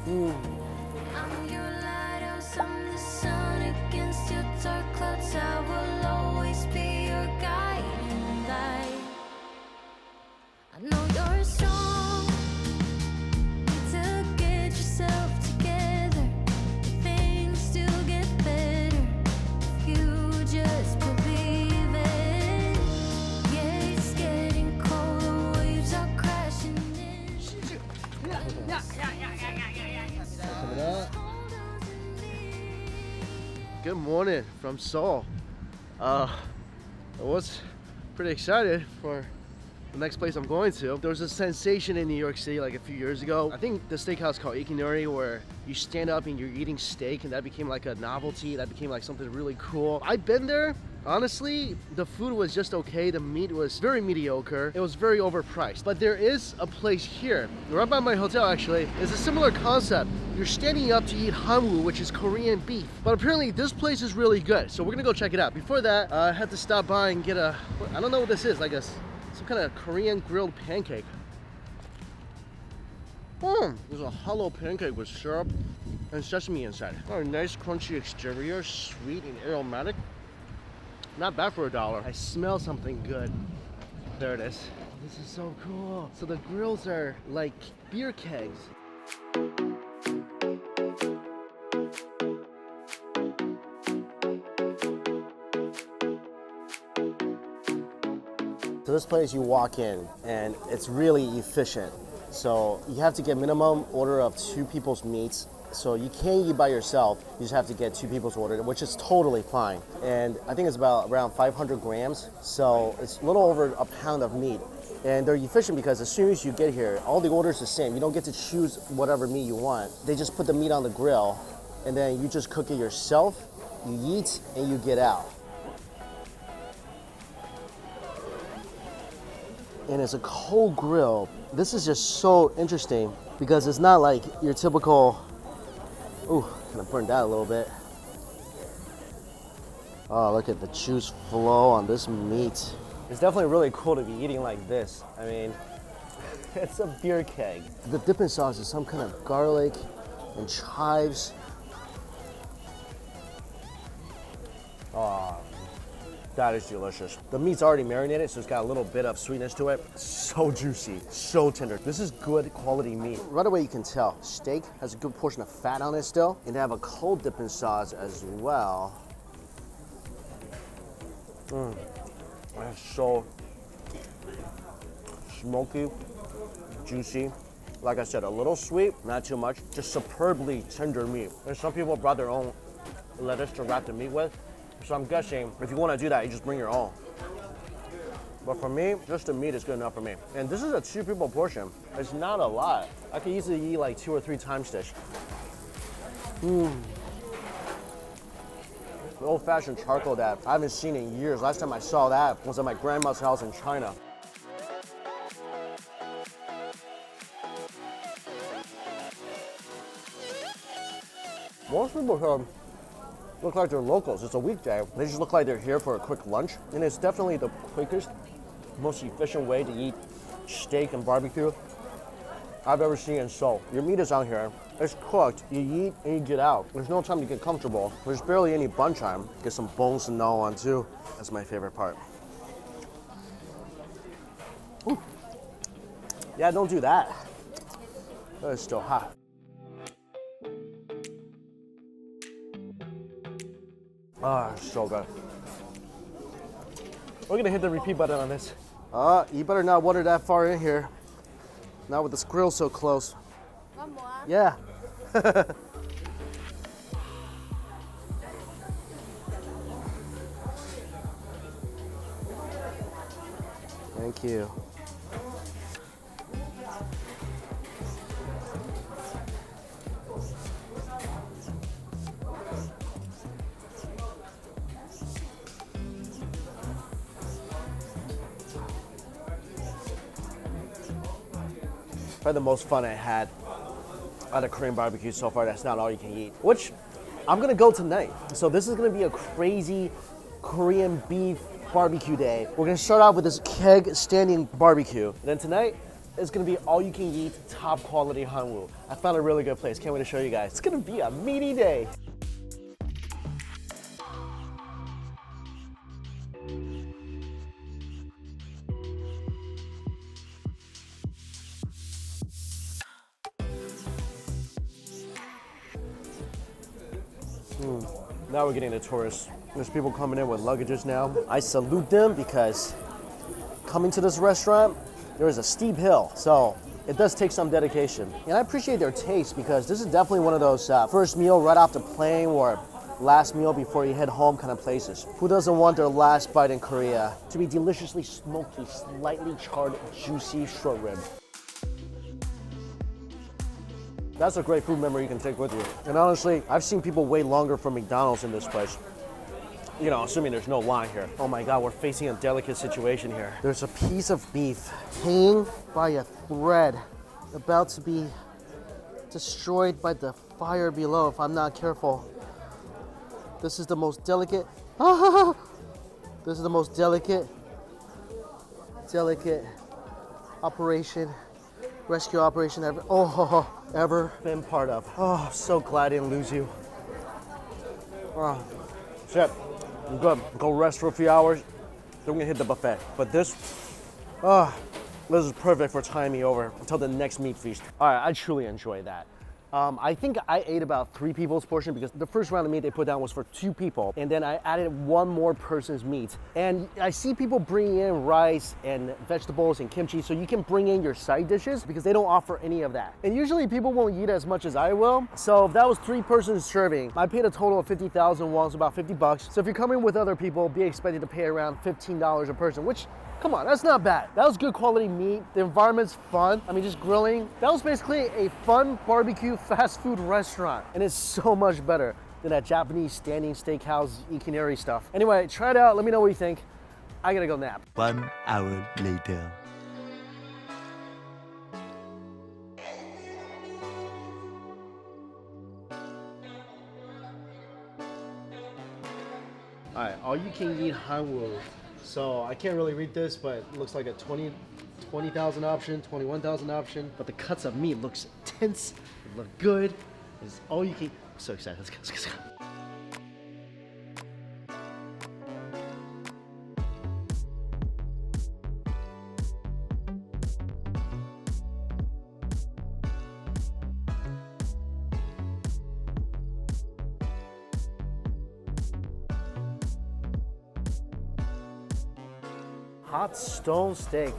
Mm. I'm your lighthouse, I'm the sun against your dark clouds. I will always be your guiding light. I know you're strong to get yourself together. Things still get better if you just believe it. Yeah, it's getting cold, the waves are crashing in. Good morning from Seoul. I was pretty excited for the next place I'm going to. There was a sensation in New York City like a few years ago. I think the steakhouse called Ikinori, where you stand up and you're eating steak, and that became like a novelty. That became like something really cool. I've been there. Honestly, the food was just okay. The meat was very mediocre. It was very overpriced. But there is a place here, right by my hotel actually. It's a similar concept. You're standing up to eat hanwoo, which is Korean beef. But apparently this place is really good. So we're gonna go check it out. Before that, I had to stop by and get a, I don't know what this is, I guess. Some kind of Korean grilled pancake. There's a hollow pancake with syrup and sesame inside. Oh, a nice crunchy exterior, sweet and aromatic. Not bad for $1. I smell something good. There it is. This is so cool. So the grills are like beer kegs. So this place, you walk in and it's really efficient. So you have to get minimum order of 2 people's meats. So you can't eat by yourself. You just have to get 2 people's order, which is totally fine. And I think it's about around 500 grams. So it's a little over a pound of meat. And they're efficient because as soon as you get here, all the orders are the same. You don't get to choose whatever meat you want. They just put the meat on the grill and then you just cook it yourself. You eat and you get out. And it's a cold grill. This is just so interesting because it's not like your typical, ooh, kind of burned out a little bit. Oh, look at the juice flow on this meat. It's definitely really cool to be eating like this. I mean, it's a beer keg. The dipping sauce is some kind of garlic and chives. Oh, that is delicious. The meat's already marinated, so it's got a little bit of sweetness to it. So juicy, so tender. This is good quality meat. Right away you can tell, steak has a good portion of fat on it still, and they have a cold dipping sauce as well. It's so smoky, juicy. Like I said, a little sweet, not too much, just superbly tender meat. And some people brought their own lettuce to wrap the meat with. So I'm guessing if you want to do that, you just bring your own. But for me, just the meat is good enough for me. And this is a 2 people portion. It's not a lot. I could easily eat like 2 or 3 times this. The old-fashioned charcoal that I haven't seen in years. Last time I saw that was at my grandma's house in China. Most people here look like they're locals. It's a weekday. They just look like they're here for a quick lunch. And it's definitely the quickest, most efficient way to eat steak and barbecue I've ever seen in Seoul. Your meat is out here. It's cooked. You eat and you get out. There's no time to get comfortable. There's barely any bun time. Get some bones to gnaw on too. That's my favorite part. Ooh. Yeah, don't do that. It's still hot. Ah, so good. We're gonna hit the repeat button on this. You better not water that far in here. Not with this grill so close. One more. Yeah. Thank you. Probably the most fun I had at a Korean barbecue so far. That's not all you can eat, which I'm gonna go tonight. So this is gonna be a crazy Korean beef barbecue day. We're gonna start off with this keg standing barbecue. And then tonight, is gonna be all you can eat, top quality Hanwoo. I found a really good place. Can't wait to show you guys. It's gonna be a meaty day. Now we're getting the tourists. There's people coming in with luggages now. I salute them because coming to this restaurant, there is a steep hill. So it does take some dedication. And I appreciate their taste because this is definitely one of those first meal right off the plane or last meal before you head home kind of places. Who doesn't want their last bite in Korea to be deliciously smoky, slightly charred, juicy short rib? That's a great food memory you can take with you. And honestly, I've seen people wait longer for McDonald's in this place. You know, assuming there's no line here. Oh my God, we're facing a delicate situation here. There's a piece of beef hanging by a thread, about to be destroyed by the fire below if I'm not careful. This is the most delicate, this is the most delicate operation, rescue operation ever been part of. Oh, so glad I didn't lose you. Oh, shit. I'm good. Go rest for a few hours. Then we're gonna hit the buffet. But this is perfect for tying me over until the next meat feast. All right, I truly enjoy that. I think I ate about 3 people's portion because the first round of meat they put down was for 2 people. And then I added 1 more person's meat. And I see people bringing in rice and vegetables and kimchi, so you can bring in your side dishes because they don't offer any of that. And usually people won't eat as much as I will. So if that was 3 persons serving, I paid a total of 50,000 won, so about 50 bucks. So if you're coming with other people, be expected to pay around $15 a person, which, come on, that's not bad. That was good quality meat. The environment's fun. I mean, just grilling. That was basically a fun barbecue fast food restaurant. And it's so much better than that Japanese standing steakhouse ikinari stuff. Anyway, try it out. Let me know what you think. I gotta go nap. 1 hour later. All right, all you can eat Hanwoo. So I can't really read this, but it looks like a 20,000 option, 21,000 option. But the cuts of meat looks tense, it look good. It's all you can. I'm so excited. Let's go. Let's go. Hot stone steak.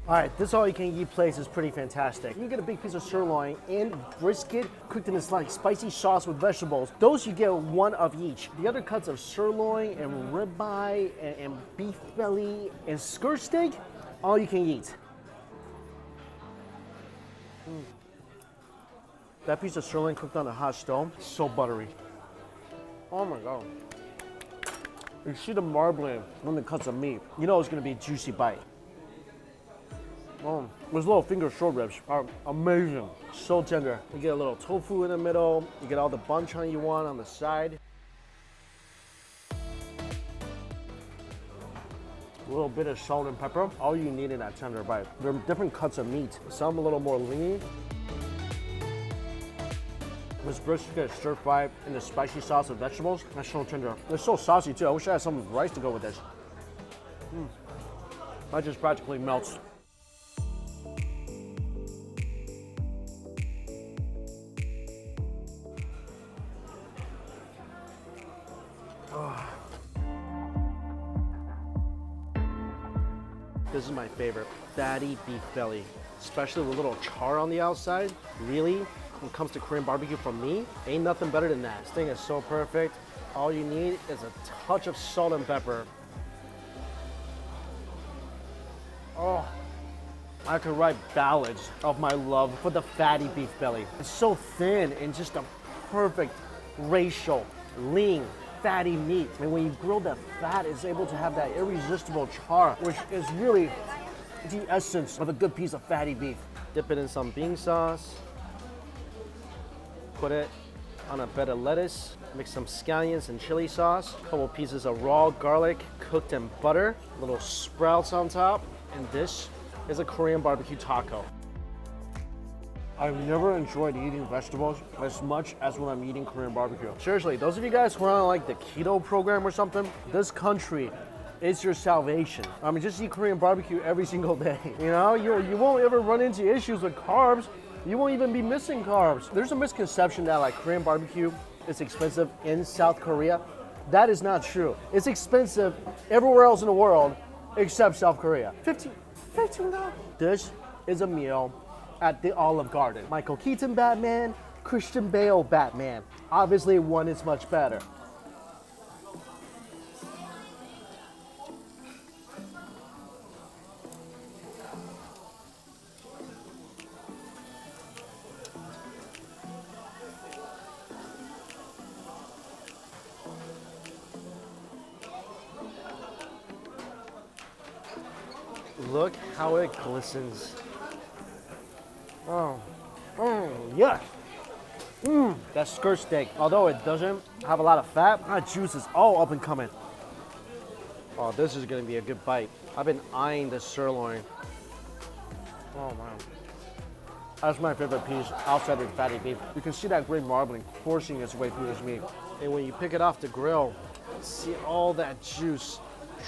All right, this all-you-can-eat place is pretty fantastic. You get a big piece of sirloin and brisket cooked in this like spicy sauce with vegetables. Those you get 1 of each. The other cuts of sirloin and ribeye and beef belly and skirt steak, all you can eat. That piece of sirloin cooked on a hot stone, so buttery. Oh my God. You see the marbling on the cuts of meat. You know it's gonna be a juicy bite. Oh, those little finger short ribs are amazing. So tender. You get a little tofu in the middle. You get all the banchan you want on the side. A little bit of salt and pepper. All you need in that tender bite. There are different cuts of meat. Some a little more lean. This brisket stir fry in the spicy sauce with vegetables. That's so tender. It's so saucy too. I wish I had some rice to go with this. That just practically melts. is my favorite. Fatty beef belly. Especially with a little char on the outside. Really, when it comes to Korean barbecue, for me, ain't nothing better than that. This thing is so perfect. All you need is a touch of salt and pepper. Oh, I could write ballads of my love for the fatty beef belly. It's so thin and just a perfect ratio, lean, fatty meat. And when you grill that fat, it's able to have that irresistible char, which is really the essence of a good piece of fatty beef. Dip it in some bean sauce. Put it on a bed of lettuce. Mix some scallions and chili sauce. A couple pieces of raw garlic cooked in butter. Little sprouts on top. And this is a Korean barbecue taco. I've never enjoyed eating vegetables as much as when I'm eating Korean barbecue. Seriously, those of you guys who are on like the keto program or something, this country is your salvation. I mean, just eat Korean barbecue every single day. You know, you won't ever run into issues with carbs. You won't even be missing carbs. There's a misconception that like Korean barbecue is expensive in South Korea. That is not true. It's expensive everywhere else in the world except South Korea. $15. This is a meal at the Olive Garden. Michael Keaton Batman, Christian Bale Batman. Obviously one is much better. Look how it glistens. Oh, yes. That skirt steak, although it doesn't have a lot of fat, that juice is all up and coming. Oh, this is gonna be a good bite. I've been eyeing this sirloin. Oh man. That's my favorite piece outside of the fatty beef. You can see that great marbling coursing its way through this meat. And when you pick it off the grill, see all that juice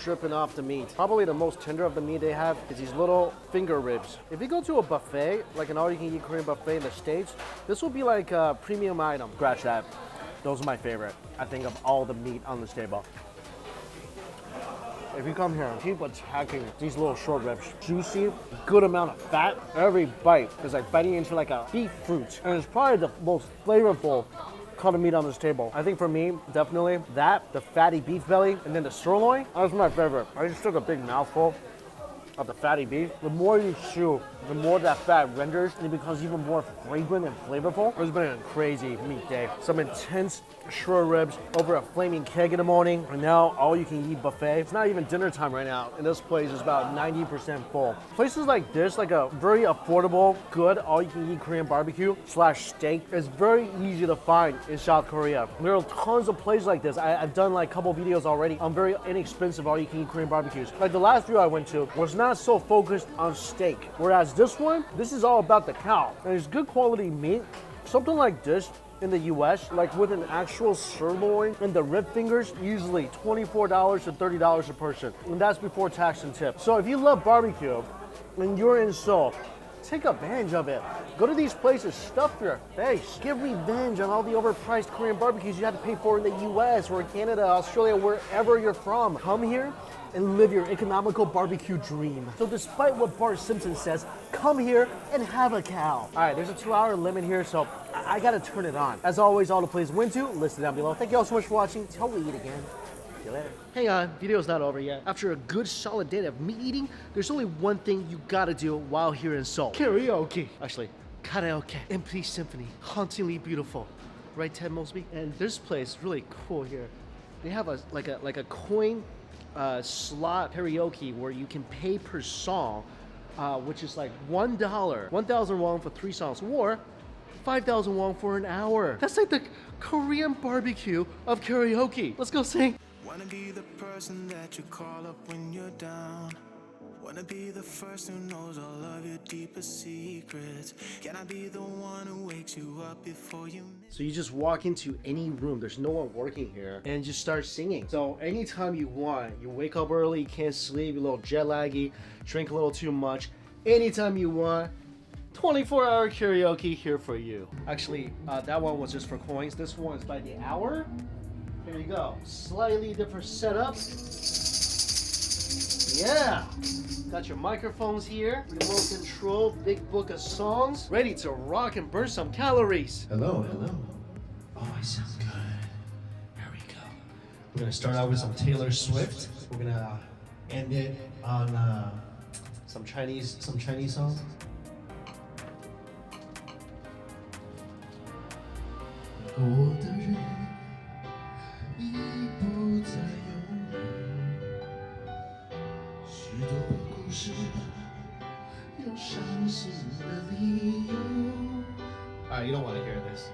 dripping off the meat. Probably the most tender of the meat they have is these little finger ribs. If you go to a buffet, like an all-you-can-eat Korean buffet in the States, this will be like a premium item. Scratch that. Those are my favorite, I think, of all the meat on this table. If you come here and keep attacking these little short ribs, juicy, good amount of fat. Every bite is like biting into like a beef fruit. And it's probably the most flavorful cut of meat on this table. I think for me, definitely that, the fatty beef belly, and then the sirloin, that's my favorite. I just took a big mouthful of the fatty beef. The more you chew, the more that fat renders, and it becomes even more fragrant and flavorful. It's been a crazy meat day. Some intense short ribs over a flaming keg in the morning, and now all you can eat buffet. It's not even dinner time right now, and this place is about 90% full. Places like this, like a very affordable, good all you can eat Korean barbecue / steak, is very easy to find in South Korea. There are tons of places like this. I've done like a couple videos already on very inexpensive all you can eat Korean barbecues. Like the last video I went to was not so focused on steak, whereas this one, this is all about the cow, and it's good quality meat. Something like this in the US, like with an actual sirloin and the rib fingers, usually $24 to $30 a person, and that's before tax and tip. So if you love barbecue and you're in Seoul, take advantage of it. Go to these places, stuff your face. Get revenge on all the overpriced Korean barbecues you had to pay for in the US or Canada, Australia, wherever you're from. Come here and live your economical barbecue dream. So despite what Bart Simpson says, come here and have a cow. All right, there's a 2-hour limit here, so I gotta turn it on. As always, all the places went to, listed down below. Thank you all so much for watching. Till we eat again. See you later. Hang on, video's not over yet. After a good solid day of meat eating, there's only one thing you gotta do while here in Seoul. Karaoke. Actually, karaoke. MP Symphony. Hauntingly beautiful. Right, Ted Mosby? And this place is really cool here. They have a coin slot karaoke where you can pay per song, which is like $1, 1,000 won for 3 songs, or 5,000 won for an hour. That's like the Korean barbecue of karaoke. Let's go sing. Wanna be the person that you call up when you're down. Wanna be the first who knows all of your deepest secrets. Can I be the one who wakes you up before you miss? So you just walk into any room, there's no one working here, and just start singing. So anytime you want, you wake up early, you can't sleep, you're a little jet laggy, drink a little too much, anytime you want, 24-hour karaoke here for you. Actually, that one was just for coins. This one is by the hour. Here you go. Slightly different setup. Yeah. Got your microphones here, remote control, big book of songs, ready to rock and burn some calories. Hello, hello. Oh, I sound good. Here we go. We're gonna start out with some Taylor Swift. We're gonna end it on some Chinese songs. Alright, you don't want to hear this.